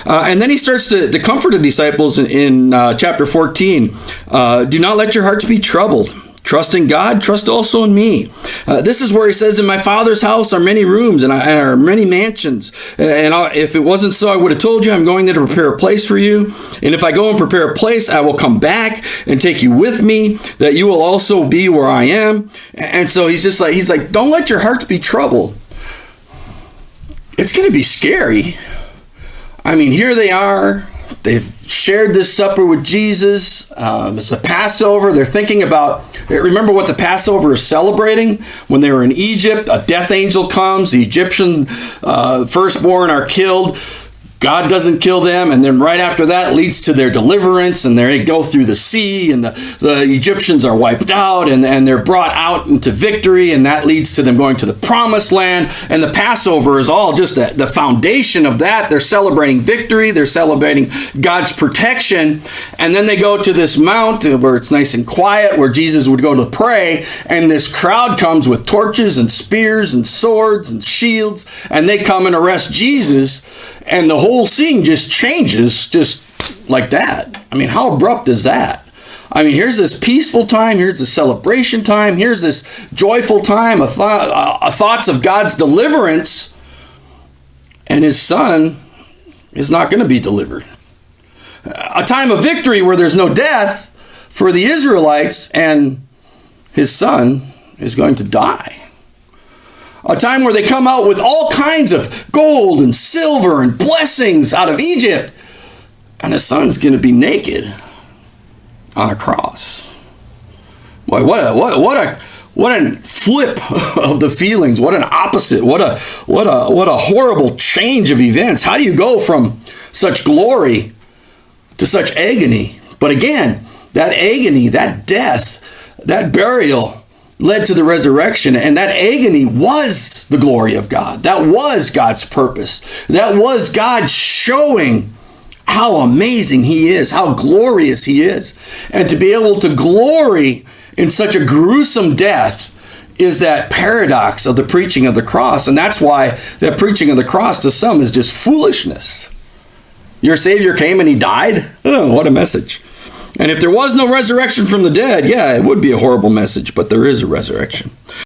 And then he starts to comfort the disciples in chapter 14. Do not let your hearts be troubled. Trust in God, trust also in me. This is where he says, in my Father's house are many rooms and are many mansions. And if it wasn't so, I would have told you, I'm going there to prepare a place for you. And if I go and prepare a place, I will come back and take you with me, that you will also be where I am. And so he's like, don't let your hearts be troubled. It's going to be scary. I mean, here they are. They've shared this supper with Jesus. It's a Passover. They're thinking about, remember what the Passover is celebrating? When they were in Egypt, a death angel comes. The Egyptian firstborn are killed. God doesn't kill them, and then right after that leads to their deliverance, and they go through the sea, and the Egyptians are wiped out, and they're brought out into victory, and that leads to them going to the promised land. And the Passover is all just the foundation of that. They're celebrating victory, they're celebrating God's protection, and then they go to this mount where it's nice and quiet, where Jesus would go to pray, and this crowd comes with torches and spears and swords and shields, and they come and arrest Jesus, and the whole scene just changes just like that. I mean, how abrupt is that? I mean, here's this peaceful time, here's the celebration time, here's this joyful time, thoughts of God's deliverance, and his son is not going to be delivered. A time of victory where there's no death for the Israelites, and his son is going to die. A time where they come out with all kinds of gold and silver and blessings out of Egypt, and the son's going to be naked on a cross. Boy, what a flip of the feelings! What an opposite! What a horrible change of events! How do you go from such glory to such agony? But again, that agony, that death, that burial led to the resurrection, and that agony was the glory of God. That was God's purpose. That was God showing how amazing he is, how glorious he is. And to be able to glory in such a gruesome death is that paradox of the preaching of the cross. And that's why that preaching of the cross to some is just foolishness. Your Savior came and he died? Oh, what a message. And if there was no resurrection from the dead, yeah, it would be a horrible message, but there is a resurrection.